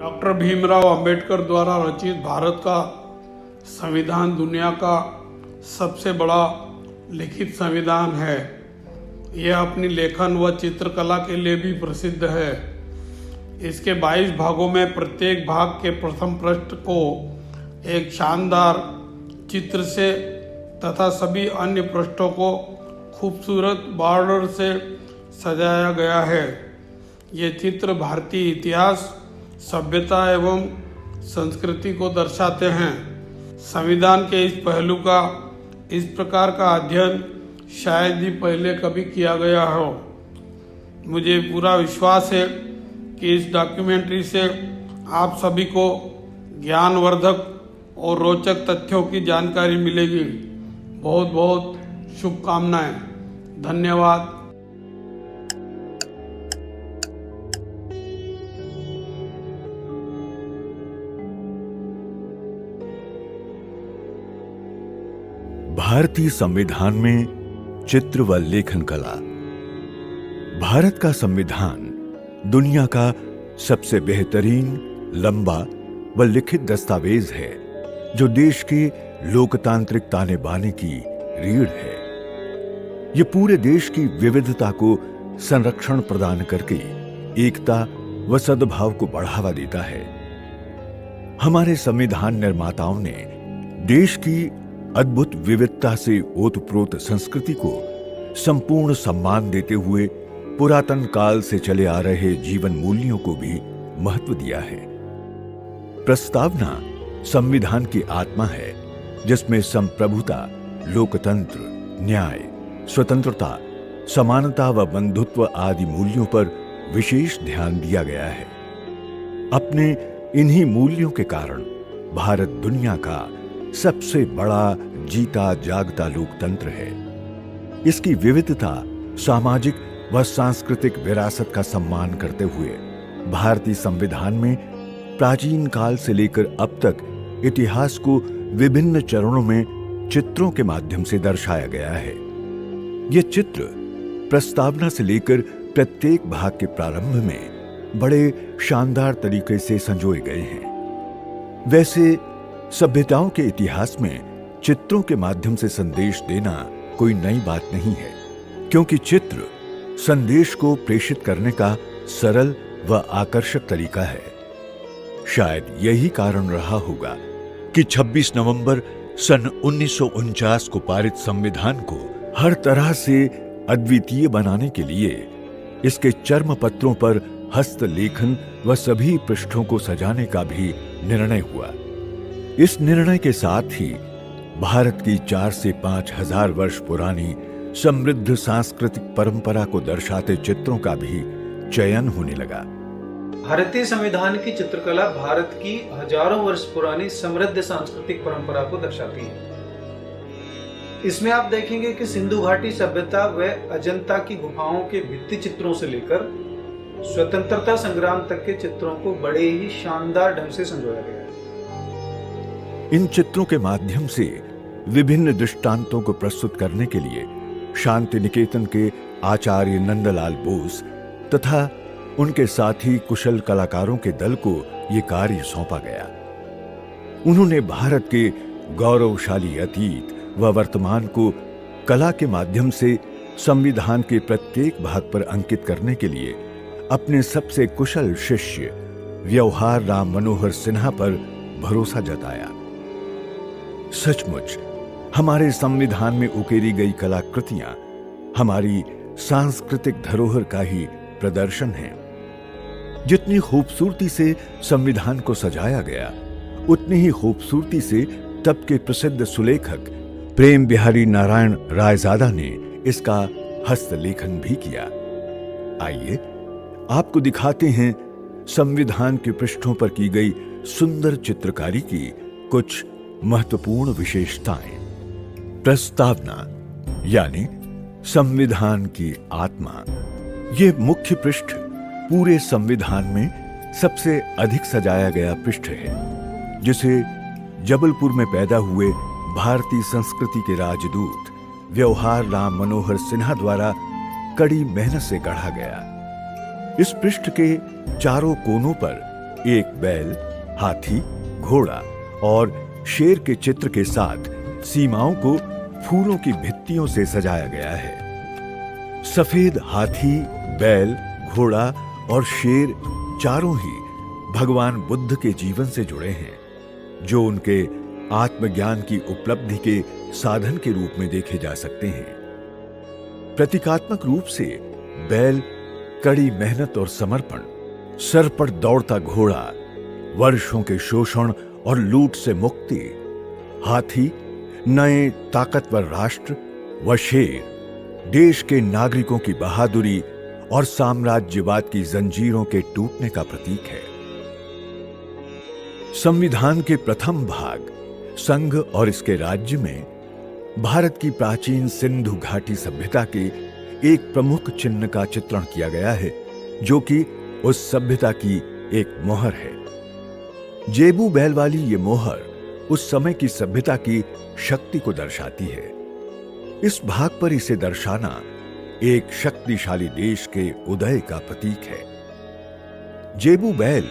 Doctor Bhimrao Ambedkar द्वारा रचित भारत का संविधान दुनिया का सबसे बड़ा लिखित संविधान है। यह अपनी लेखन व चित्रकला के लिए भी प्रसिद्ध है। इसके 22 भागों में प्रत्येक भाग के प्रथम पृष्ठ को एक शानदार चित्र से तथा सभी अन्य पृष्ठों को खूबसूरत बॉर्डर से सजाया गया है। ये चित्र भारतीय इतिहास, सभ्यता एवं संस्कृति को दर्शाते हैं। संविधान के इस पहलू का इस प्रकार का अध्ययन शायद ही पहले कभी किया गया हो। मुझे पूरा विश्वास है कि इस डॉक्यूमेंट्री से आप सभी को ज्ञानवर्धक और रोचक तथ्यों की जानकारी मिलेगी। बहुत बहुत शुभकामनाएं। धन्यवाद। भारतीय संविधान में चित्र व लेखन कला। भारत का संविधान दुनिया का सबसे बेहतरीन, लंबा व लिखित दस्तावेज है जो देश के लोकतांत्रिक ताने बाने की रीढ़ है। ये पूरे देश की विविधता को संरक्षण प्रदान करके एकता व सद्भाव को बढ़ावा देता है। हमारे संविधान निर्माताओं ने देश की अद्भुत विविधता से ओतप्रोत संस्कृति को संपूर्ण सम्मान देते हुए पुरातन काल से चले आ रहे जीवन मूल्यों को भी महत्व दिया है। प्रस्तावना संविधान की आत्मा है, जिसमें संप्रभुता, लोकतंत्र, न्याय, स्वतंत्रता, समानता व बंधुत्व आदि मूल्यों पर विशेष ध्यान दिया गया है। अपने इन्हीं मूल्यों के कारण भारत दुनिया का सबसे बड़ा जीता जागता लोकतंत्र है। इसकी विविधता, सामाजिक व सांस्कृतिक विरासत का सम्मान करते हुए भारतीय संविधान में प्राचीन काल से लेकर अब तक इतिहास को विभिन्न चरणों में चित्रों के माध्यम से दर्शाया गया है। ये चित्र प्रस्तावना से लेकर प्रत्येक भाग के प्रारंभ में बड़े शानदार तरीके से संजोए गए हैं। वैसे सभ्यताओं के इतिहास में चित्रों के माध्यम से संदेश देना कोई नई बात नहीं है, क्योंकि चित्र संदेश को प्रेषित करने का सरल व आकर्षक तरीका है। शायद यही कारण रहा होगा कि 26 नवंबर सन 1949 को पारित संविधान को हर तरह से अद्वितीय बनाने के लिए इसके चर्म पत्रों पर हस्तलेखन व सभी पृष्ठों को सजाने का भी निर्णय हुआ। इस निर्णय के साथ ही भारत की 4 से 5 हजार वर्ष पुरानी समृद्ध सांस्कृतिक परंपरा को दर्शाते चित्रों का भी चयन होने लगा। भारतीय संविधान की चित्रकला भारत की हजारों वर्ष पुरानी समृद्ध सांस्कृतिक परंपरा को दर्शाती है। इसमें आप देखेंगे कि सिंधु घाटी सभ्यता व अजंता की गुफाओं के भित्ति चित्रों से लेकर स्वतंत्रता संग्राम तक के चित्रों को बड़े ही शानदार ढंग से संजोया गया है। इन चित्रों के माध्यम से विभिन्न दृष्टांतों को प्रस्तुत करने के लिए शांति निकेतन के आचार्य नंदलाल बोस तथा उनके साथी कुशल कलाकारों के दल को यह कार्य सौंपा गया। उन्होंने भारत के गौरवशाली अतीत व वर्तमान को कला के माध्यम से संविधान के प्रत्येक भाग पर अंकित करने के लिए अपने सबसे कुशल शिष्य व्यवहार राम मनोहर सिन्हा पर भरोसा जताया। सचमुच हमारे संविधान में उकेरी गई कलाकृतियां हमारी सांस्कृतिक धरोहर का ही प्रदर्शन है। जितनी खूबसूरती से संविधान को सजाया गया, उतनी ही खूबसूरती से तब के प्रसिद्ध सुलेखक प्रेम बिहारी नारायण रायजादा ने इसका हस्तलेखन भी किया। आइए आपको दिखाते हैं संविधान के पृष्ठों पर की गई सुंदर चित्रकारी की कुछ महत्वपूर्ण विशेषताएं। प्रस्तावना यानी संविधान की आत्मा। ये मुख्य पृष्ठ पूरे संविधान में सबसे अधिक सजाया गया पृष्ठ है, जिसे जबलपुर में पैदा हुए भारतीय संस्कृति के राजदूत व्यवहार राम मनोहर सिन्हा द्वारा कड़ी मेहनत से गढ़ा गया। इस पृष्ठ के चारों कोनों पर एक बैल, हाथी, घोड़ा और शेर के चित्र के साथ सीमाओं को फूलों की भित्तियों से सजाया गया है। सफेद हाथी, बैल, घोड़ा और शेर चारों ही भगवान बुद्ध के जीवन से जुड़े हैं, जो उनके आत्मज्ञान की उपलब्धि के साधन के रूप में देखे जा सकते हैं। प्रतीकात्मक रूप से बैल कड़ी मेहनत और समर्पण, सर पर दौड़ता घोड़ा वर्षों के शोषण और लूट से मुक्ति, हाथी नए ताकतवर राष्ट्र व शेर देश के नागरिकों की बहादुरी और साम्राज्यवाद की जंजीरों के टूटने का प्रतीक है। संविधान के प्रथम भाग संघ और इसके राज्य में भारत की प्राचीन सिंधु घाटी सभ्यता के एक प्रमुख चिन्ह का चित्रण किया गया है, जो कि उस सभ्यता की एक मोहर है। जेबू बैल वाली ये मोहर उस समय की सभ्यता की शक्ति को दर्शाती है। इस भाग पर इसे दर्शाना एक शक्तिशाली देश के उदय का प्रतीक है। जेबू बैल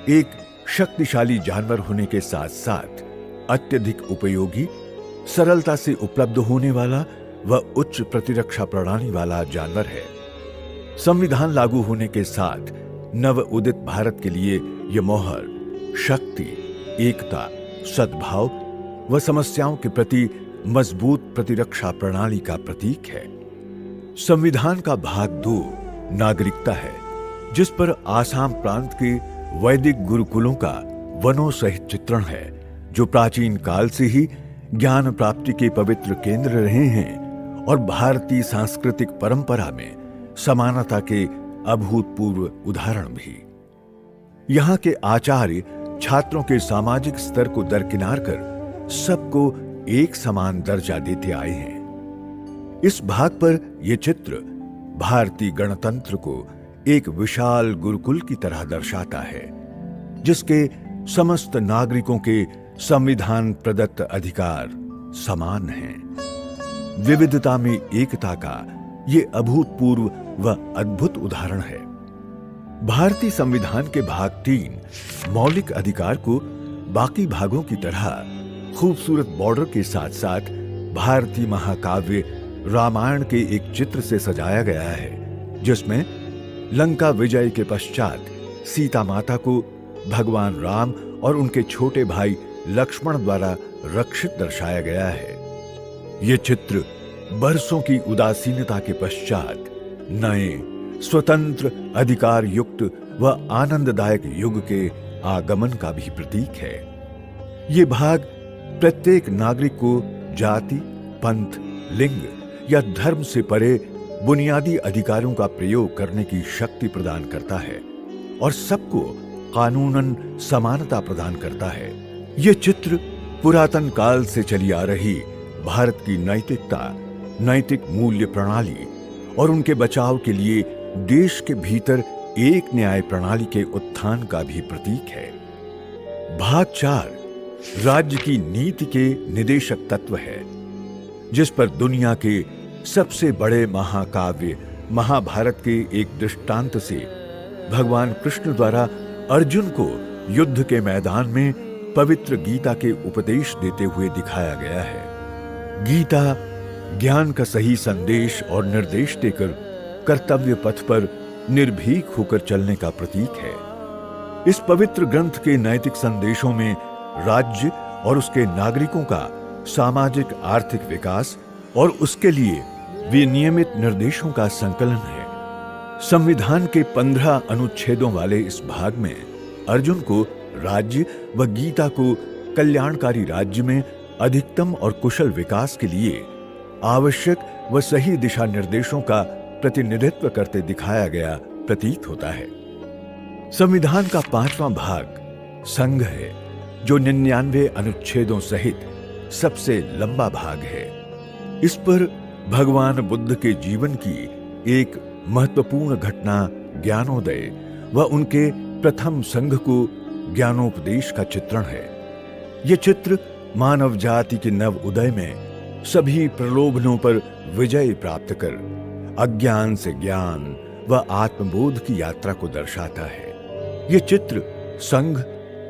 एक शक्तिशाली जानवर होने के साथ साथ अत्यधिक उपयोगी, सरलता से उपलब्ध होने वाला व उच्च प्रतिरक्षा प्रणाली वाला जानवर है। संविधान लागू होने के साथ नव उदित भारत के लिए यह मोहर शक्ति, एकता, सद्भाव व समस्याओं के प्रति मजबूत प्रतिरक्षा प्रणाली का प्रतीक है। संविधान का भाग 2 नागरिकता है, जिस पर आसाम प्रांत के वैदिक गुरुकुलों का वनों सहित चित्रण है, जो प्राचीन काल से ही ज्ञान प्राप्ति के पवित्र केंद्र रहे हैं और भारतीय सांस्कृतिक परंपरा में समानता के अभूतपूर्व उदाहरण भी। यहां के आचार्य छात्रों के सामाजिक स्तर को दरकिनार कर सबको एक समान दर्जा देते आए हैं। इस भाग पर यह चित्र भारतीय गणतंत्र को एक विशाल गुरुकुल की तरह दर्शाता है, जिसके समस्त नागरिकों के संविधान प्रदत्त अधिकार समान हैं। विविधता में एकता का ये अभूतपूर्व व अद्भुत उदाहरण है। भारतीय संविधान के भाग 3 मौलिक अधिकार को बाकी भागों की तरह खूबसूरत बॉर्डर के साथ साथ भारतीय महाकाव्य रामायण के एक चित्र से सजाया गया है, जिसमें लंका विजय के पश्चात सीता माता को भगवान राम और उनके छोटे भाई लक्ष्मण द्वारा रक्षित दर्शाया गया है। यह चित्र बरसों की उदासीनता के पश्चात नए, स्वतंत्र, अधिकार युक्त व आनंददायक युग के आगमन का भी प्रतीक है। यह भाग प्रत्येक नागरिक को जाति, पंथ, लिंग या धर्म से परे बुनियादी अधिकारों का प्रयोग करने की शक्ति प्रदान करता है और सबको कानूनन समानता प्रदान करता है। यह चित्र पुरातन काल से चली आ रही भारत की नैतिकता, नैतिक मूल्य प्रणाली और उनके बचाव के लिए देश के भीतर एक न्याय प्रणाली के उत्थान का भी प्रतीक है। भाग 4 राज्य की नीति के निदेशक तत्व है, जिस पर दुनिया के सबसे बड़े महाकाव्य महाभारत के एक दृष्टांत से भगवान कृष्ण द्वारा अर्जुन को युद्ध के मैदान में पवित्र गीता के उपदेश देते हुए दिखाया गया है। गीता ज्ञान का सही संदेश और निर्देश देकर कर्तव्य पथ पर निर्भीक होकर चलने का प्रतीक है। इस पवित्र ग्रंथ के नैतिक संदेशों में राज्य और उसके नागरिकों का सामाजिक आर्थिक विकास और उसके लिए विनियमित निर्देशों का संकलन है। संविधान के 15 अनुच्छेदों वाले इस भाग में अर्जुन को राज्य व गीता को कल्याणकारी राज्य में अधिकतम और कुशल विकास के लिए आवश्यक व सही दिशा निर्देशों का प्रतिनिधित्व करते दिखाया गया प्रतीत होता है। संविधान का 5वां भाग संघ है, जो 99 अनुच्छेदों सहित सबसे लंबा भाग है। इस पर भगवान बुद्ध के जीवन की एक महत्वपूर्ण घटना ज्ञानोदय व उनके प्रथम संघ को ज्ञानोपदेश का चित्रण है। यह चित्र मानव जाति के नव उदय में सभी प्रलोभनों पर विजय प्राप्त कर अज्ञान से ज्ञान व आत्मबोध की यात्रा को दर्शाता है। यह चित्र संघ,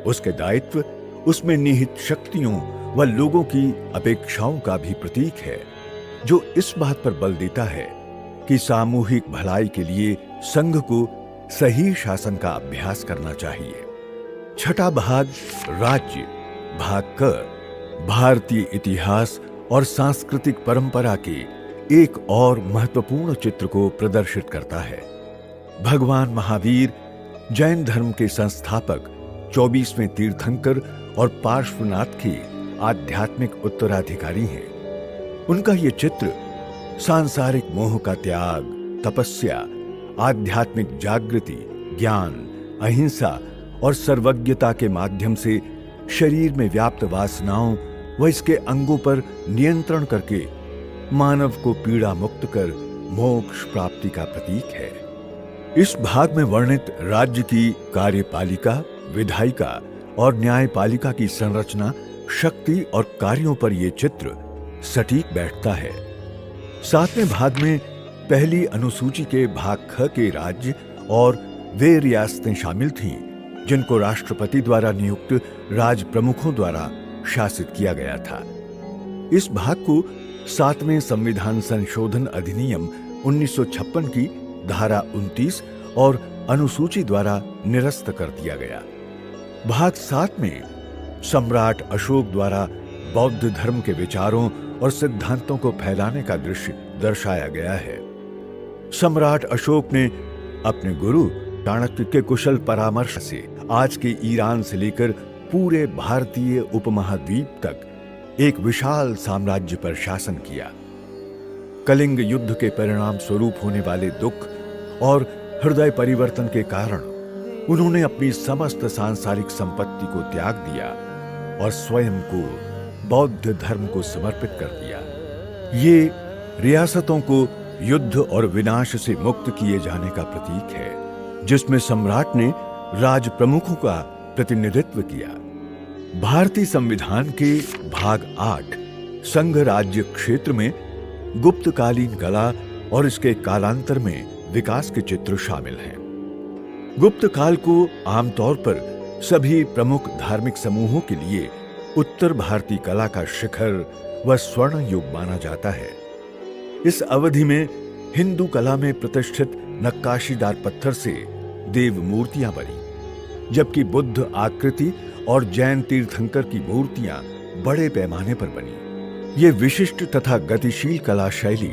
उसके दायित्व, उसमें निहित शक्तियों व लोगों की अपेक्षाओं का भी प्रतीक है, जो इस बात पर बल देता है कि सामूहिक भलाई के लिए संघ को सही शासन का अभ्यास करना चाहिए। छठा भाग राज्य भाग क भारतीय इतिहास और सांस्कृतिक परंपरा के एक और महत्वपूर्ण चित्र को प्रदर्शित करता है। भगवान महावीर जैन धर्म के संस्थापक, 24वें तीर्थंकर और पार्श्वनाथ के आध्यात्मिक उत्तराधिकारी हैं। उनका ये चित्र सांसारिक मोह का त्याग, तपस्या, आध्यात्मिक जागृति, ज्ञान, अहिंसा और सर्वज्ञता के माध्यम से शरीर में व्याप्त वासनाओं व इसके अंगों पर नियंत्रण करके मानव को पीड़ा मुक्त कर मोक्ष प्राप्ति का प्रतीक है। इस भाग में वर्णित राज्य की कार्यपालिका, विधायिका और न्यायपालिका की संरचना, शक्ति और कार्यों पर यह चित्र सटीक बैठता है। 7वें भाग में पहली अनुसूची के भाग ख के राज्य और वे रियासतें शामिल थीं जिनको राष्ट्रपति द्वारा नियुक्त राज प्रमुखों द्वारा शासित किया गया था। इस भाग को 7वें संविधान संशोधन अधिनियम 1956 की धारा 29 और अनुसूची द्वारा निरस्त कर दिया गया। भाग 7 में सम्राट अशोक द्वारा बौद्ध धर्म के विचारों और सिद्धांतों को फैलाने का दृश्य दर्शाया गया है। सम्राट अशोक ने अपने गुरु चाणक्य के कुशल परामर्श से आज के ईरान से लेकर पूरे भारतीय उपमहाद्वीप तक एक विशाल साम्राज्य पर शासन किया। कलिंग युद्ध के परिणाम स्वरूप होने वाले दुख और हृदय परिवर्तन के कारण उन्होंने अपनी समस्त सांसारिक संपत्ति को त्याग दिया और स्वयं को बौद्ध धर्म को समर्पित कर दिया। ये रियासतों को युद्ध और विनाश से मुक्त किए जाने का प्रतीक है, जिसमें सम्राट ने राज प्रमुखों का प्रतिनिधित्व किया। भारतीय संविधान के भाग 8 संघ राज्य क्षेत्र में गुप्तकालीन कला और इसके कालांतर में विकास के चित्र शामिल हैं। गुप्त काल को आमतौर पर सभी प्रमुख धार्मिक समूहों के लिए उत्तर भारतीय कला का शिखर व स्वर्ण युग माना जाता है। इस अवधि में हिंदू कला में प्रतिष्ठित नक्काशीदार पत्थर से देव मूर्तियां बनी, जबकि बुद्ध आकृति और जैन तीर्थंकर की मूर्तियां बड़े पैमाने पर बनी। ये विशिष्ट तथा गतिशील कला शैली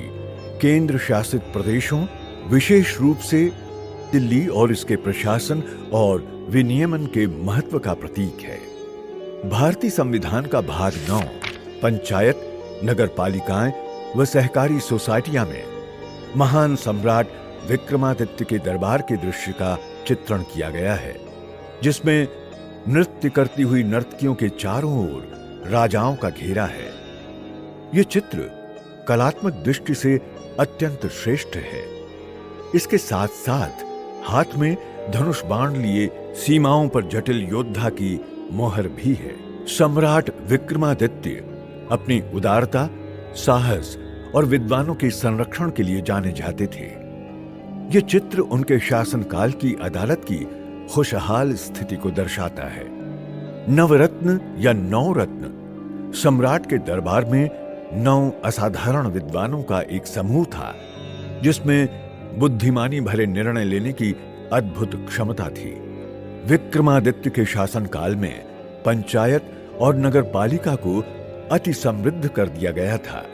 केंद्र शासित प्रदेशों, विशेष रूप से दिल्ली और इसके प्रशासन और विनियमन के महत्व का प्रतीक है। भारतीय संविधान का भाग 9 पंचायत, नगरपालिकाएं व सहकारी सोसाइटियां में महान सम्राट विक्रमादित्य के दरबार के दृश्य का चित्रण किया गया है, जिसमें नृत्य करती हुई नर्तकियों के चारों ओर राजाओं का घेरा है। यह चित्र कलात्मक दृष्टि से अत्यंत श्रेष्ठ है। इसके साथ साथ हाथ में धनुष बाण लिए सीमाओं पर जटिल योद्धा की मोहर भी है। सम्राट विक्रमादित्य अपनी उदारता, साहस और विद्वानों के संरक्षण के लिए जाने जाते थे। यह चित्र उनके शासनकाल की अदालत की खुशहाल स्थिति को दर्शाता है। नवरत्न या 9 रत्न सम्राट के दरबार में 9 असाधारण विद्वानों का एक समूह था, जिसमें बुद्धिमानी भरे निर्णय लेने की अद्भुत क्षमता थी। विक्रमादित्य के शासनकाल में पंचायत और नगरपालिका को अति समृद्ध कर दिया गया था।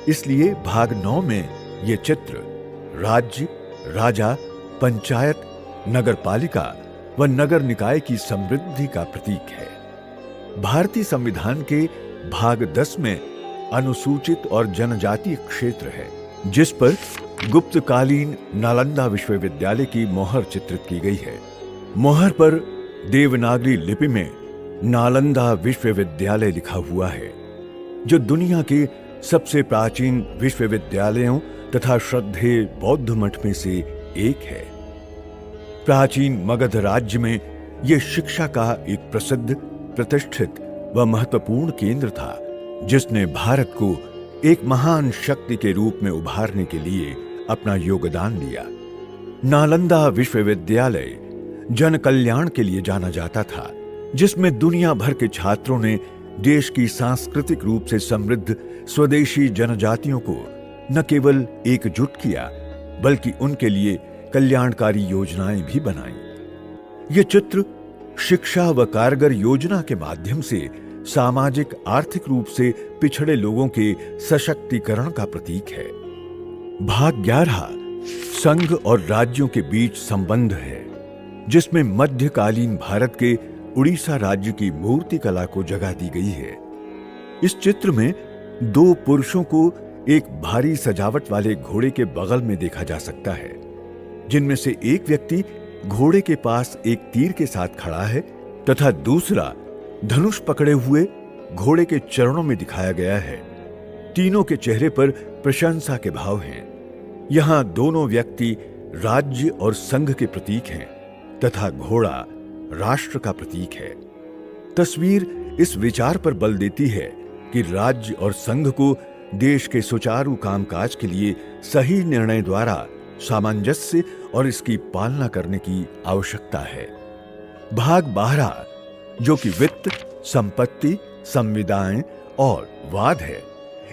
इसलिए भाग 9 में यह चित्र राज्य, राजा, पंचायत, नगरपालिका व नगर निकाय की समृद्धि का प्रतीक है। भारतीय संविधान के भाग 10 में अनुसूचित और जनजातीय क्षेत्र है, जिस पर गुप्तकालीन नालंदा विश्वविद्यालय की मोहर चित्रित की गई है। मोहर पर देवनागरी लिपि में नालंदा विश्वविद्यालय लिखा हुआ है, जो दुनिया के सबसे प्राचीन विश्वविद्यालयों तथा श्रद्धेय बौद्ध मठ में से एक है। प्राचीन मगध राज्य में यह शिक्षा का एक प्रसिद्ध, प्रतिष्ठित व महत्वपूर्ण केंद्र था, जिसने भारत को एक महान शक्ति के रूप में उभारने के लिए अपना योगदान दिया। नालंदा विश्वविद्यालय जन कल्याण के लिए जाना जाता था, जिसमें दुनिया भर के छात्रों ने देश की सांस्कृतिक रूप से समृद्ध स्वदेशी जनजातियों को न केवल एकजुट किया, बल्कि उनके लिए कल्याणकारी योजनाएं भी बनाई। ये चित्र शिक्षा व कारगर योजना के माध्यम से सामाजिक आर्थिक रूप से पिछड़े लोगों के सशक्तिकरण का प्रतीक है। भाग 11 संघ और राज्यों के बीच संबंध है, जिसमें मध्यकालीन भारत के उड़ीसा राज्य की मूर्ति कला को जगह दी गई है। इस चित्र में 2 पुरुषों को एक भारी सजावट वाले घोड़े के बगल में देखा जा सकता है, जिनमें से एक व्यक्ति घोड़े के पास एक तीर के साथ खड़ा है तथा दूसरा धनुष पकड़े हुए घोड़े के चरणों में दिखाया गया है। तीनों के चेहरे पर प्रशंसा के भाव हैं। यहां दोनों व्यक्ति राज्य और संघ के प्रतीक हैं तथा घोड़ा राष्ट्र का प्रतीक है। तस्वीर इस विचार पर बल देती है कि राज्य और संघ को देश के सुचारू कामकाज के लिए सही निर्णय द्वारा सामंजस्य और इसकी पालना करने की आवश्यकता है। भाग 12 जो कि वित्त, संपत्ति, संविदाएं और वाद है,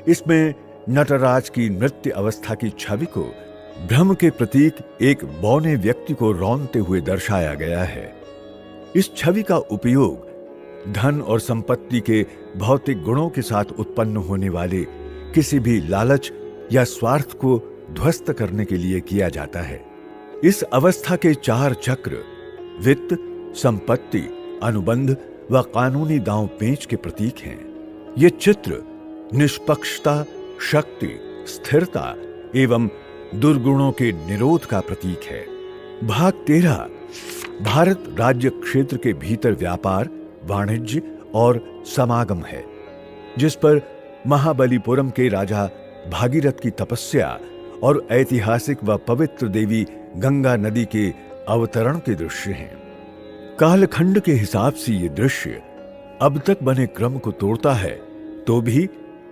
इसमें नटराज की नृत्य अवस्था की छवि को भ्रम के प्रतीक एक बौने व्यक्ति को रौंदते हुए दर्शाया गया है। इस छवि का उपयोग धन और संपत्ति के भौतिक गुणों के साथ उत्पन्न होने वाले किसी भी लालच या स्वार्थ को ध्वस्त करने के लिए किया जाता है। इस अवस्था के 4 चक्र वित्त, संपत्ति, अनुबंध व कानूनी दांव पेंच के प्रतीक हैं। ये चित्र निष्पक्षता, शक्ति, स्थिरता एवं दुर्गुणों के निरोध का प्रतीक है। भाग 13 भारत राज्य क्षेत्र के भीतर व्यापार, वाणिज्य और समागम है, जिस पर महाबलीपुरम के राजा भागीरथ की तपस्या और ऐतिहासिक व पवित्र देवी गंगा नदी के अवतरण के दृश्य हैं। कालखंड के हिसाब से ये दृश्य अब तक बने क्रम को तोड़ता है, तो भी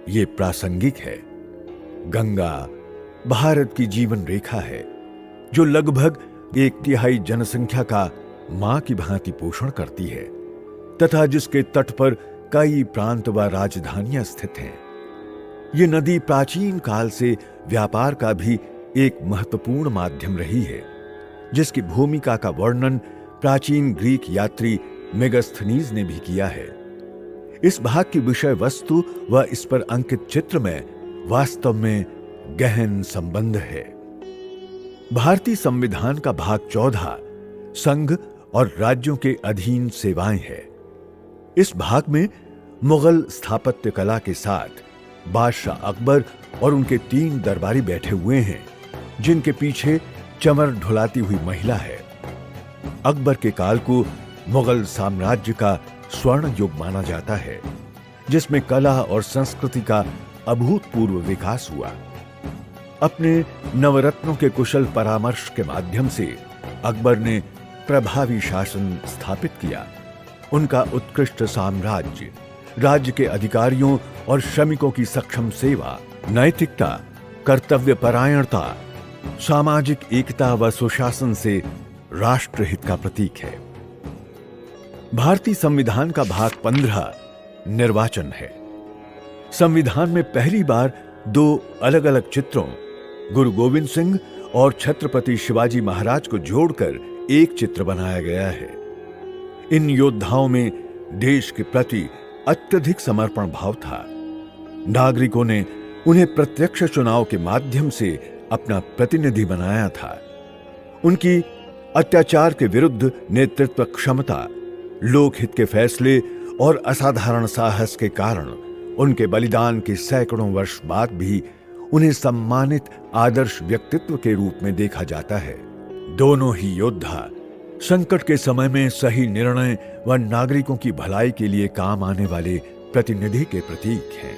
ये प्रासंगिक है। गंगा भारत की जीवन रेखा है, जो लगभग 1/3 जनसंख्या का मां की भांति पोषण करती है तथा जिसके तट पर कई प्रांत व राजधानियां स्थित हैं। ये नदी प्राचीन काल से व्यापार का भी एक महत्वपूर्ण माध्यम रही है, जिसकी भूमिका का वर्णन प्राचीन ग्रीक यात्री मेगास्थनीज ने भी किया है। इस भाग की विषय वस्तु व इस पर अंकित चित्र में वास्तव में गहन संबंध है। भारतीय संविधान का भाग 14 संघ और राज्यों के अधीन सेवाएं है। इस भाग में मुगल स्थापत्य कला के साथ बादशाह अकबर और उनके 3 दरबारी बैठे हुए हैं, जिनके पीछे चमर ढुलाती हुई महिला है। अकबर के काल को मुगल साम्राज्य का स्वर्ण युग माना जाता है, जिसमें कला और संस्कृति का अभूतपूर्व विकास हुआ। अपने नवरत्नों के कुशल परामर्श के माध्यम से अकबर ने प्रभावी शासन स्थापित किया। उनका उत्कृष्ट साम्राज्य राज्य के अधिकारियों और श्रमिकों की सक्षम सेवा, नैतिकता, कर्तव्यपरायणता, सामाजिक एकता व सुशासन से राष्ट्रहित का प्रतीक है। भारतीय संविधान का भाग 15 निर्वाचन है। संविधान में पहली बार 2 अलग अलग चित्रों गुरु गोविंद सिंह और छत्रपति शिवाजी महाराज को जोड़कर एक चित्र बनाया गया है। इन योद्धाओं में देश के प्रति अत्यधिक समर्पण भाव था। नागरिकों ने उन्हें प्रत्यक्ष चुनाव के माध्यम से अपना प्रतिनिधि बनाया था। उनकी अत्याचार के विरुद्ध नेतृत्व क्षमता, लोकहित के फैसले और असाधारण साहस के कारण उनके बलिदान के सैकड़ों वर्ष बाद भी उन्हें सम्मानित आदर्श व्यक्तित्व के रूप में देखा जाता है। दोनों ही योद्धा संकट के समय में सही निर्णय व नागरिकों की भलाई के लिए काम आने वाले प्रतिनिधि के प्रतीक हैं।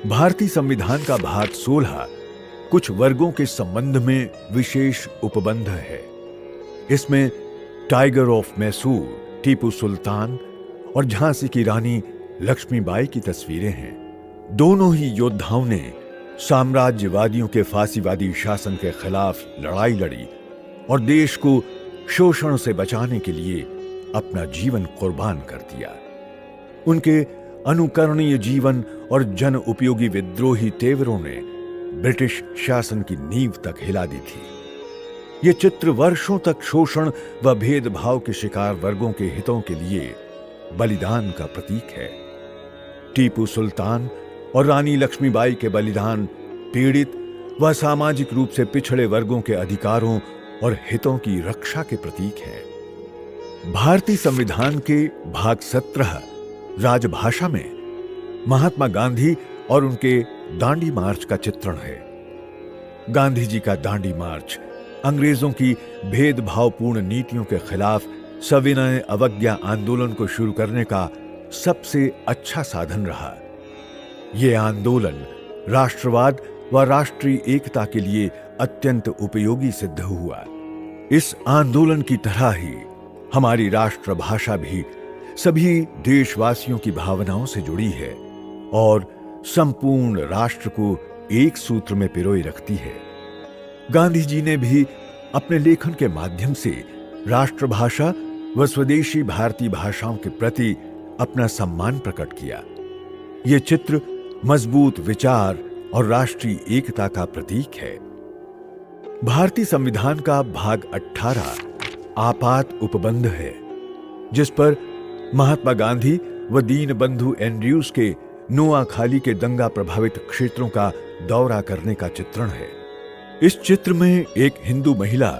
भारतीय संविधान का भाग 16 कुछ वर्गों के संबंध में विशेष उपबंध है। इसमें टाइगर ऑफ मैसूर, टीपू सुल्तान और झांसी की रानी लक्ष्मीबाई की तस्वीरें हैं। दोनों ही योद्धाओं ने साम्राज्यवादियों के फांसीवादी शासन के खिलाफ लड़ाई लड़ी और देश को शोषण से बचाने के लिए अपना जीवन कुर्बान कर दिया। उनके अनुकरणीय जीवन और जन उपयोगी विद्रोही तेवरों ने ब्रिटिश शासन की नींव तक हिला दी थी। ये चित्र वर्षों तक शोषण व भेदभाव के शिकार वर्गों के हितों के लिए बलिदान का प्रतीक है। टीपू सुल्तान और रानी लक्ष्मीबाई के बलिदान पीड़ित व सामाजिक रूप से पिछड़े वर्गों के अधिकारों और हितों की रक्षा के प्रतीक है। भारतीय संविधान के भाग 17 राजभाषा में महात्मा गांधी और उनके दांडी मार्च का चित्रण है। गांधी जी का दांडी मार्च अंग्रेजों की भेदभावपूर्ण नीतियों के खिलाफ सविनय अवज्ञा आंदोलन को शुरू करने का सबसे अच्छा साधन रहा। यह आंदोलन राष्ट्रवाद व राष्ट्रीय एकता के लिए अत्यंत उपयोगी सिद्ध हुआ। इस आंदोलन की तरह ही हमारी राष्ट्रभाषा भी सभी देशवासियों की भावनाओं से जुड़ी है और संपूर्ण राष्ट्र को एक सूत्र में पिरोए रखती है। गांधी जी ने भी अपने लेखन के माध्यम से राष्ट्रभाषा व स्वदेशी भारतीय भाषाओं के प्रति अपना सम्मान प्रकट किया। यह चित्र मजबूत विचार और राष्ट्रीय एकता का प्रतीक है। भारतीय संविधान का भाग 18 आपात उपबंध है, जिस पर महात्मा गांधी व दीनबंधु एंड्रयूज के नोआखाली के दंगा प्रभावित क्षेत्रों का दौरा करने का चित्रण है। इस चित्र में एक हिंदू महिला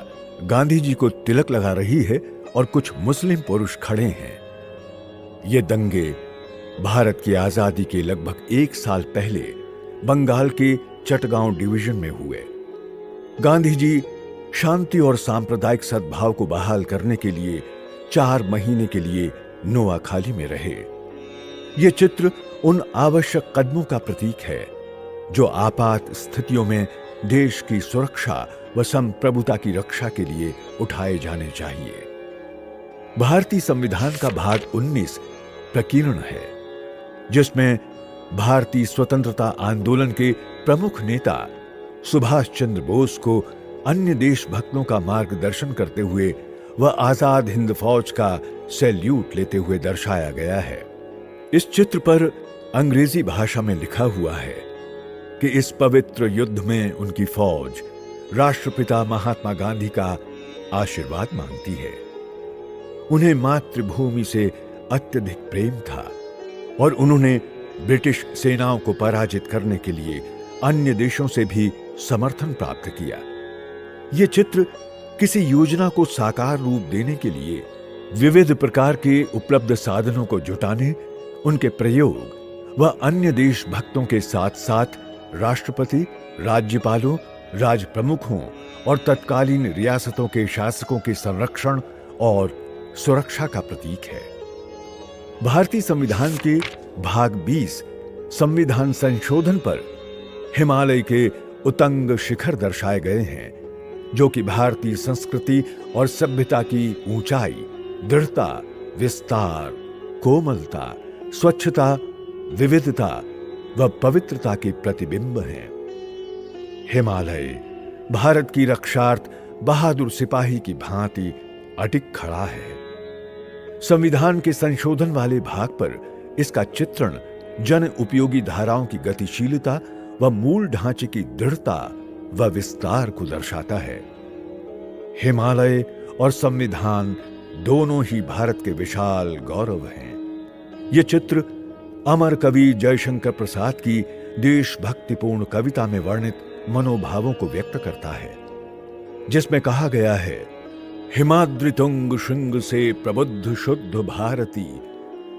गांधी जी को तिलक लगा रही है और कुछ मुस्लिम पुरुष खड़े हैं। ये दंगे भारत की आजादी के लगभग 1 साल पहले बंगाल के चटगांव डिवीजन में हुए। गांधी जी शांति और सांप्रदायिक सद्भाव को बहाल करने के लिए 4 महीने के लिए नोआखाली में रहे। यह चित्र उन आवश्यक कदमों का प्रतीक है जो आपात स्थितियों में देश की सुरक्षा व संप्रभुता की रक्षा के लिए उठाए जाने चाहिए। भारतीय संविधान का भाग 19 प्रकीर्ण है, जिसमें भारतीय स्वतंत्रता आंदोलन के प्रमुख नेता सुभाष चंद्र बोस को अन्य देशभक्तों का मार्गदर्शन करते हुए व आजाद हिंद फौज का सैल्यूट लेते हुए दर्शाया गया है। इस चित्र पर अंग्रेजी भाषा में लिखा हुआ है कि इस पवित्र युद्ध में उनकी फौज राष्ट्रपिता महात्मा गांधी का आशीर्वाद मांगती है। उन्हें मातृभूमि से अत्यधिक प्रेम था और उन्होंने ब्रिटिश सेनाओं को पराजित करने के लिए अन्य देशों से भी समर्थन प्राप्त किया। यह चित्र किसी योजना को साकार रूप देने के लिए विविध प्रकार के उपलब्ध साधनों को जुटाने, उनके प्रयोग व अन्य देशभक्तों के साथ साथ राष्ट्रपति, राज्यपालों, राज प्रमुखों और तत्कालीन रियासतों के शासकों के संरक्षण और सुरक्षा का प्रतीक है। भारतीय संविधान के भाग 20 संविधान संशोधन पर हिमालय के उतंग शिखर दर्शाए गए हैं, जो कि भारतीय संस्कृति और सभ्यता की ऊंचाई, दृढ़ता, विस्तार, कोमलता, स्वच्छता, विविधता व पवित्रता के प्रतिबिंब हैं। हिमालय भारत की रक्षार्थ बहादुर सिपाही की भांति अटिक खड़ा है। संविधान के संशोधन वाले भाग पर इसका चित्रण जन उपयोगी धाराओं की गतिशीलता व मूल ढांचे की दृढ़ता व विस्तार को दर्शाता है। हिमालय और संविधान दोनों ही भारत के विशाल गौरव हैं। यह चित्र अमर कवि जयशंकर प्रसाद की देशभक्तिपूर्ण कविता में वर्णित मनोभावों को व्यक्त करता है, जिसमें कहा गया है, हिमाद्रि तुंग श्रृंग से प्रबुद्ध शुद्ध भारती,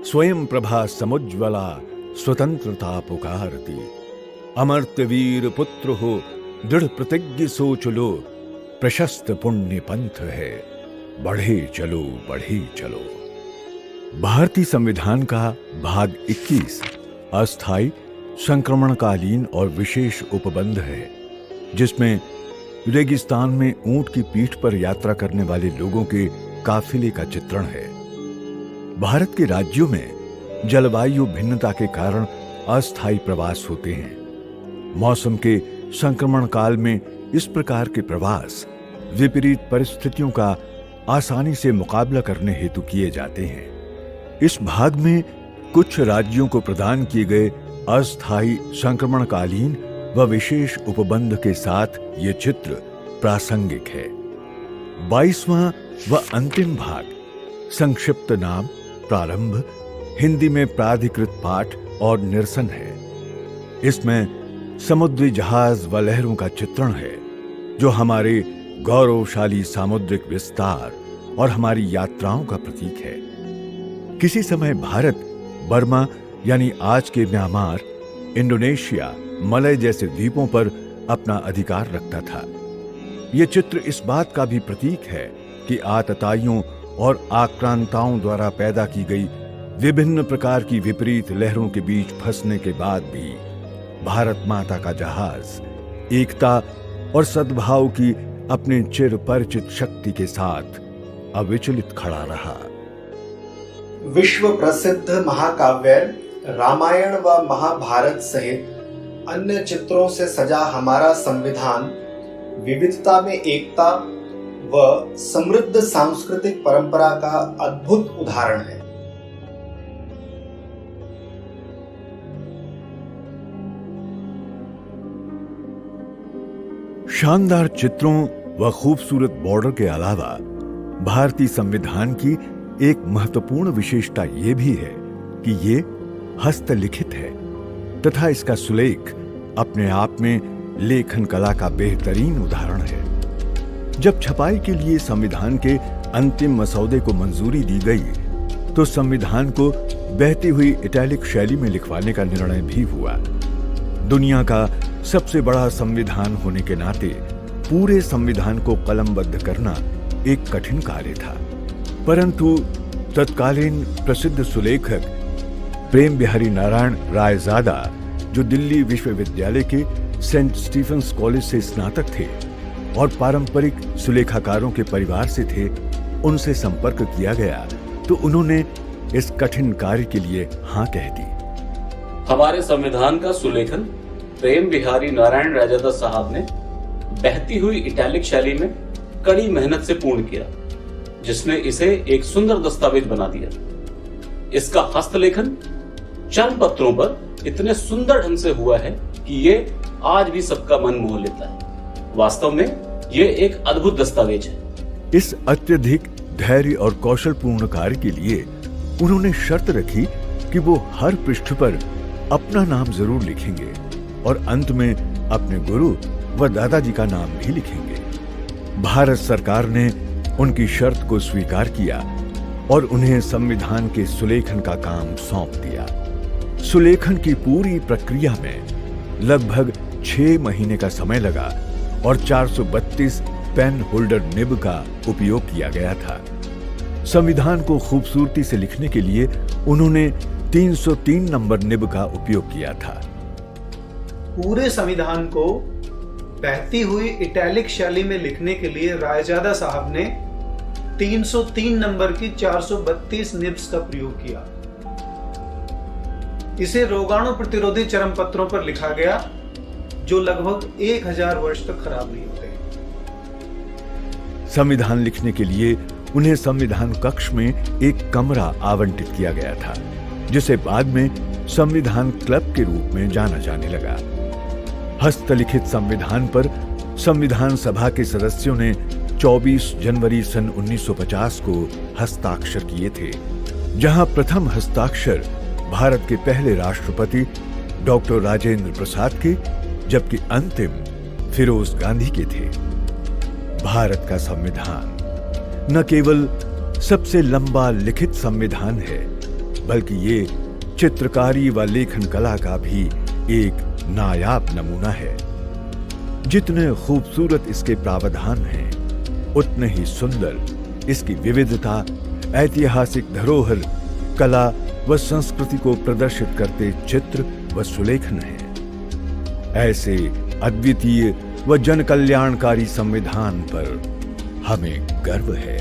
स्वयं प्रभा समुज्ज्वला स्वतंत्रता पुकारती। अमर्त्य वीर पुत्र हो, दृढ़ प्रतिज्ञ सोच लो, प्रशस्त पुण्य पंथ है, बढ़े चलो बढ़े चलो। भारतीय संविधान का भाग 21 अस्थायी, संक्रमणकालीन और विशेष उपबंध है, जिसमें रेगिस्तान में ऊंट की पीठ पर यात्रा करने वाले लोगों के काफिले का चित्रण है। भारत के राज्यों में जलवायु भिन्नता के कारण अस्थायी प्रवास होते हैं। मौसम के संक्रमण काल में इस प्रकार के प्रवास विपरीत परिस्थितियों का आसानी से मुकाबला करने हेतु किए जाते हैं। इस भाग में कुछ राज्यों को प्रदान किए गए अस्थायी संक्रमणकालीन व विशेष उपबंध के साथ ये चित्र प्रासंगिक है। 22वां व अंतिम भाग, संक्षिप्त नाम प्रारंभ, हिंदी में प्राधिकृत पाठ और निरसन है। इसमें समुद्री जहाज व लहरों का चित्रण है जो हमारे गौरवशाली सामुद्रिक विस्तार और हमारी यात्राओं का प्रतीक है। किसी समय भारत बर्मा यानी आज के म्यांमार, इंडोनेशिया, मलय जैसे द्वीपों पर अपना अधिकार रखता था। यह चित्र इस बात का भी प्रतीक है कि आतताइयों और आक्रांताओं द्वारा पैदा की गई विभिन्न प्रकार की विपरीत लहरों के बीच फंसने के बाद भी भारत माता का जहाज एकता और सद्भाव की अपने चिर परिचित शक्ति के साथ अविचलित खड़ा रहा। विश्व प्रसिद्ध महाकाव्य रामायण व महाभारत सहित अन्य चित्रों से सजा हमारा संविधान विविधता में एकता व समृद्ध सांस्कृतिक परंपरा का अद्भुत उदाहरण है। शानदार चित्रों व खूबसूरत बॉर्डर के अलावा भारतीय संविधान की एक महत्वपूर्ण विशेषता यह भी है कि ये हस्तलिखित है तथा इसका सुलेख अपने आप में लेखन कला का बेहतरीन उदाहरण है। जब छपाई के लिए संविधान के अंतिम मसौदे को मंजूरी दी गई तो संविधान को बहती हुई इटैलिक शैली में लिखवाने का निर्णय भी हुआ। दुनिया का सबसे बड़ा संविधान होने के नाते पूरे संविधान को कलमबद्ध करना एक कठिन कार्य था, परंतु तत्कालीन प्रसिद्ध सुलेखक प्रेम बिहारी नारायण रायजादा, जो दिल्ली विश्वविद्यालय के सेंट स्टीफेंस कॉलेज से स्नातक थे और पारंपरिक सुलेखाकारों के परिवार से थे, उनसे संपर्क किया गया तो उन्होंने इस कठिन कार्य के लिए हाँ कह दी। हमारे संविधान का सुलेखन प्रेम बिहारी नारायण रायजादा साहब ने बहती हुई इटैलिक शैली में कड़ी मेहनत से पूर्ण किया, जिसने इसे एक सुंदर दस्तावेज बना दिया। इसका हस्तलेखन चर्म पत्रों पर इतने सुंदर ढंग से हुआ है कि ये आज भी सबका मन मोह लेता है। वास्तव में ये एक अद्भुत दस्तावेज है। इस अत्यधिक धैर्य और कौशलपूर्ण कार्य के लिए उन्होंने शर्त रखी कि वो हर पृष्ठ पर अपना नाम जरूर लिखेंगे और अंत में अपने गुरु व दादाजी का नाम भी लिखेंगे। भारत सरकार ने उनकी शर्त को स्वीकार किया और उन्हें संविधान के सुलेखन का काम सौंप दिया। सुलेखन की पूरी प्रक्रिया में लगभग 6 महीने का समय लगा और 432 पेन होल्डर निब का उपयोग किया गया था। संविधान को खूबसूरती से लिखने के लिए उन्होंने 303 नंबर निब का उपयोग किया था। पूरे संविधान को बहती हुई इटैलिक शैली में लिखने के लिए रायजादा साहब ने 303 नंबर की 432 निब्स का प्रयोग किया। इसे रोगाणु प्रतिरोधी चर्म पत्रों पर लिखा गया जो लगभग 1000 वर्ष तक खराब नहीं होते। संविधान लिखने के लिए उन्हें संविधान कक्ष में एक कमरा आवंटित किया गया था, जिसे बाद में संविधान क्लब के रूप में जाना जाने लगा। हस्तलिखित संविधान पर संविधान सभा के सदस्यों ने 24 जनवरी सन 1950 को हस्ताक्षर किए थे, जहां प्रथम हस्ताक्षर भारत के पहले राष्ट्रपति डॉक्टर राजेंद्र प्रसाद के, जबकि अंतिम फिरोज गांधी के थे। भारत का संविधान न केवल सबसे लंबा लिखित संविधान है, बल्कि ये चित्रकारी व लेखन कला का भी एक नायाब नमूना है। जितने खूबसूरत इसके प्रावधान हैं, उतने ही सुंदर इसकी विविधता, ऐतिहासिक धरोहर, कला व संस्कृति को प्रदर्शित करते चित्र व सुलेखन हैं। ऐसे अद्वितीय व जन कल्याणकारी संविधान पर हमें गर्व है।